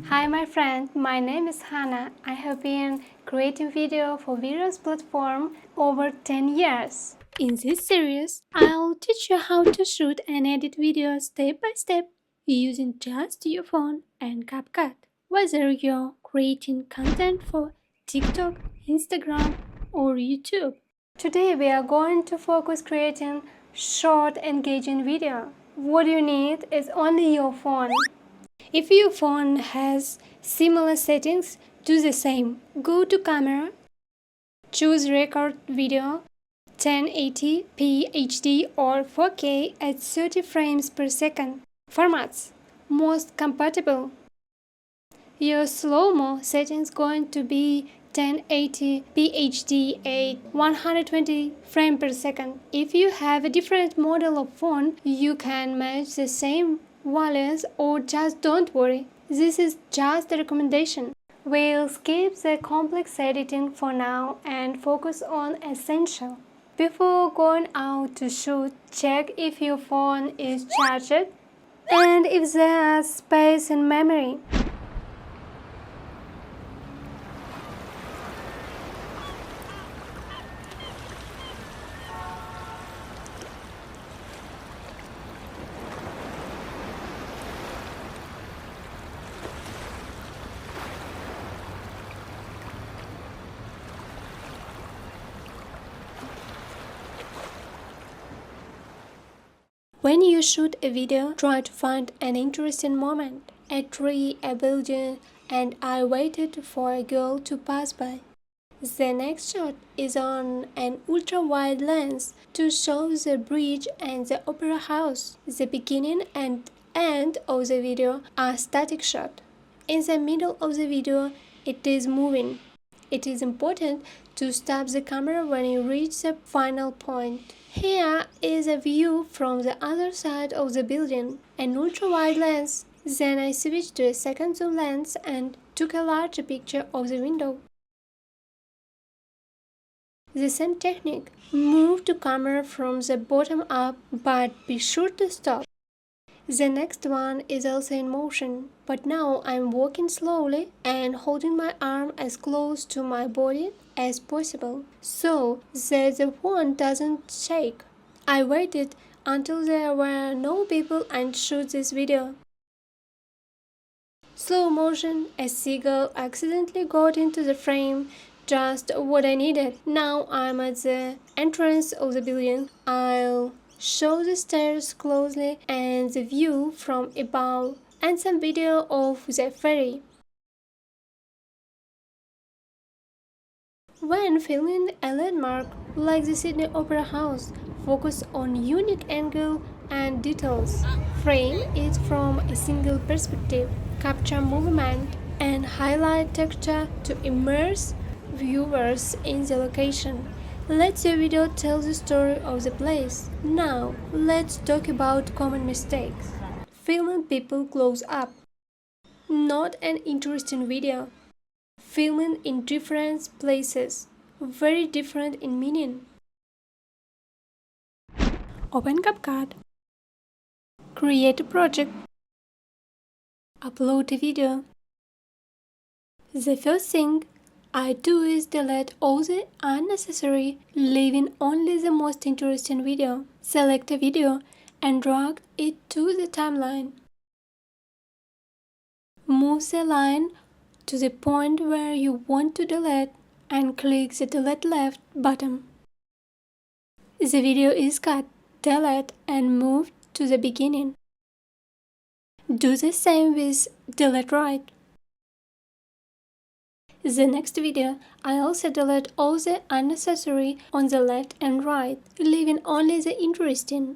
Hi my friend, my name is Hannah. I have been creating video for various platforms over 10 years. In this series, I'll teach you how to shoot and edit videos step by step using just your phone and CapCut. Whether you're creating content for TikTok, Instagram, or YouTube. Today we are going to focus creating short engaging video. What you need is only your phone. If your phone has similar settings, do the same. Go to camera, choose record video 1080p HD or 4K at 30 frames per second. Formats most compatible. Your slow-mo settings going to be 1080p HD at 120 frames per second. If you have a different model of phone, you can match the same values or just don't worry. This is just a recommendation. We'll skip the complex editing for now and focus on essential. Before going out to shoot, check if your phone is charged and if there's space in memory. When you shoot a video, try to find an interesting moment. A tree, a building, and I waited for a girl to pass by. The next shot is on an ultra-wide lens to show the bridge and the opera house. The beginning and end of the video are static shot. In the middle of the video, it is moving. It is important to stop the camera when you reach the final point. Here is a view from the other side of the building, an ultra-wide lens. Then I switched to a second zoom lens and took a larger picture of the window. The same technique. Move the camera from the bottom up, but be sure to stop. The next one is also in motion, but now I'm walking slowly and holding my arm as close to my body as possible, so that the phone doesn't shake. I waited until there were no people and shoot this video. Slow motion, a seagull accidentally got into the frame, just what I needed. Now I'm at the entrance of the building. I'll show the stairs closely and the view from above and some video of the ferry. When filming a landmark like the Sydney Opera House, focus on unique angle and details. Frame it from a single perspective, capture movement and highlight texture to immerse viewers in the location. Let the video tell the story of the place. Now, let's talk about common mistakes. Filming people close up. Not an interesting video. Filming in different places. Very different in meaning. Open CapCut. Create a project. Upload a video. The first thing I do is delete all the unnecessary, leaving only the most interesting video. Select a video and drag it to the timeline. Move the line to the point where you want to delete and click the Delete Left button. The video is cut, delete and moved to the beginning. Do the same with Delete Right. The next video, I also delete all the unnecessary on the left and right, leaving only the interesting.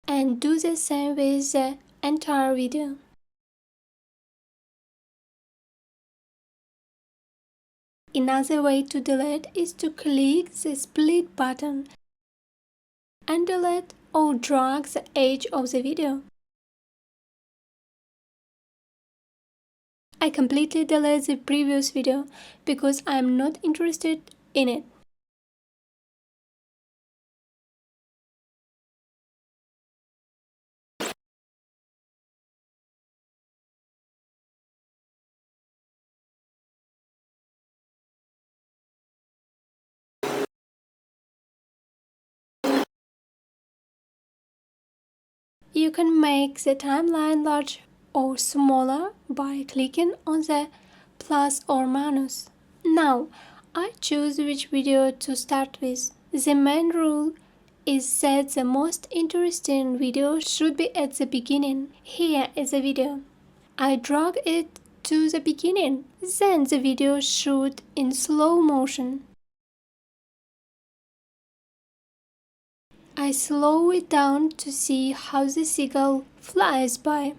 And do the same with the entire video. Another way to delete is to click the split button and delete or drag the edge of the video. I completely delete the previous video because I am not interested in it. You can make the timeline larger or smaller by clicking on the plus or minus. Now, I choose which video to start with. The main rule is that the most interesting video should be at the beginning. Here is the video. I drag it to the beginning, then the video shoot in slow motion. I slow it down to see how the seagull flies by.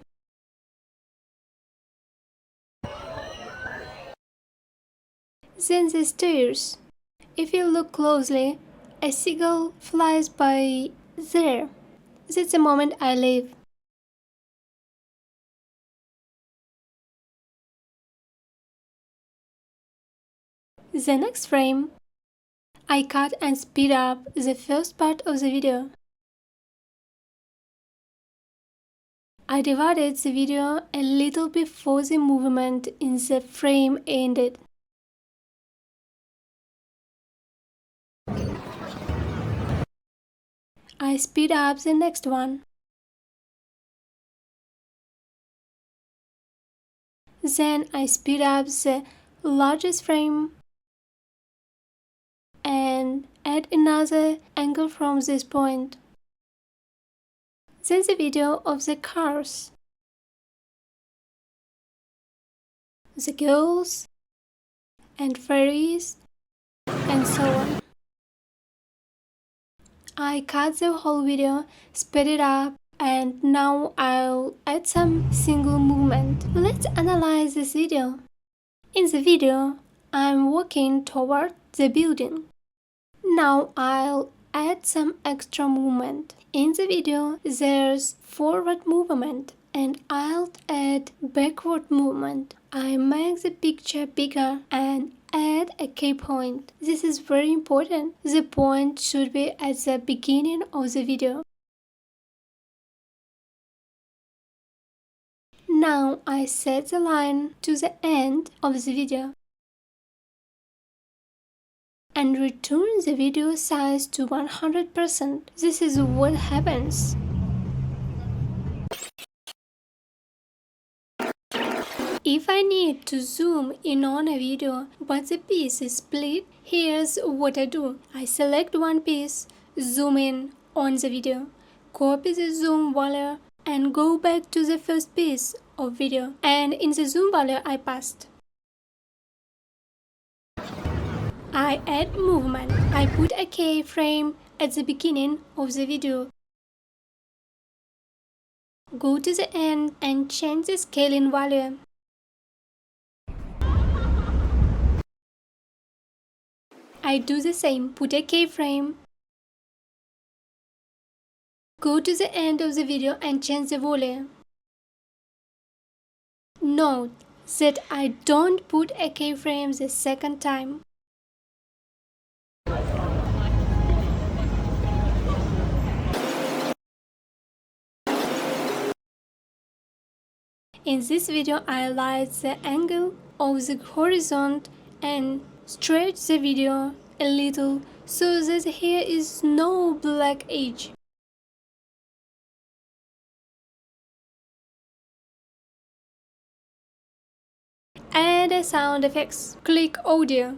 Then the stairs. If you look closely, a seagull flies by there. That's the moment I leave. The next frame, I cut and speed up the first part of the video. I divided the video a little before the movement in the frame ended. I speed up the next one. Then I speed up the largest frame and add another angle from this point. Then the video of the cars, the girls, and fairies, and so on. I cut the whole video, speed it up, and now I'll add some single movement. Let's analyze this video. In the video, I'm walking toward the building. Now I'll add some extra movement. In the video, there's forward movement and I'll add backward movement. I make the picture bigger and add a key point. This is very important. The point should be at the beginning of the video. Now I set the line to the end of the video and return the video size to 100%. This is what happens. If I need to zoom in on a video but the piece is split, here's what I do. I select one piece, zoom in on the video, copy the zoom value and go back to the first piece of video, and in the zoom value I passed. I add movement. I put a keyframe at the beginning of the video. Go to the end and change the scaling value. I do the same. Put a keyframe. Go to the end of the video and change the volume. Note that I don't put a keyframe the second time. In this video, I light the angle of the horizon and stretch the video a little so that here is no black edge. Add a sound effects. Click audio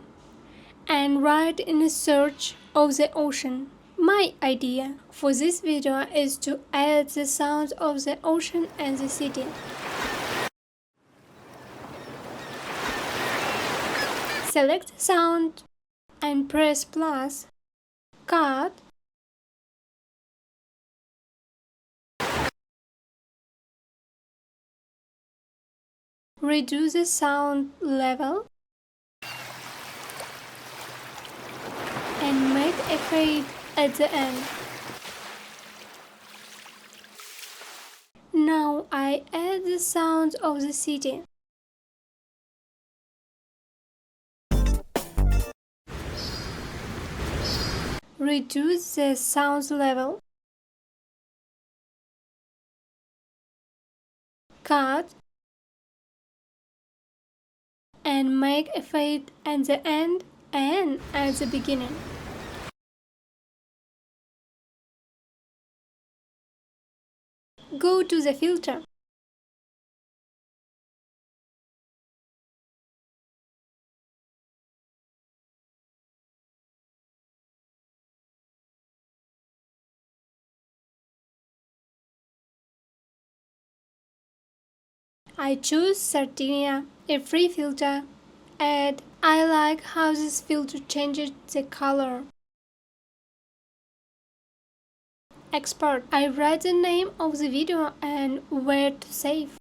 and write in a search of the ocean. My idea for this video is to add the sounds of the ocean and the city. Select the sound and press plus. Cut. Reduce the sound level and make a fade at the end. Now I add the sounds of the city. Reduce the sound level. Cut. And make a fade at the end and at the beginning. Go to the filter. I choose Sardinia, a free filter, and I like how this filter changes the color. Export. I write the name of the video and where to save.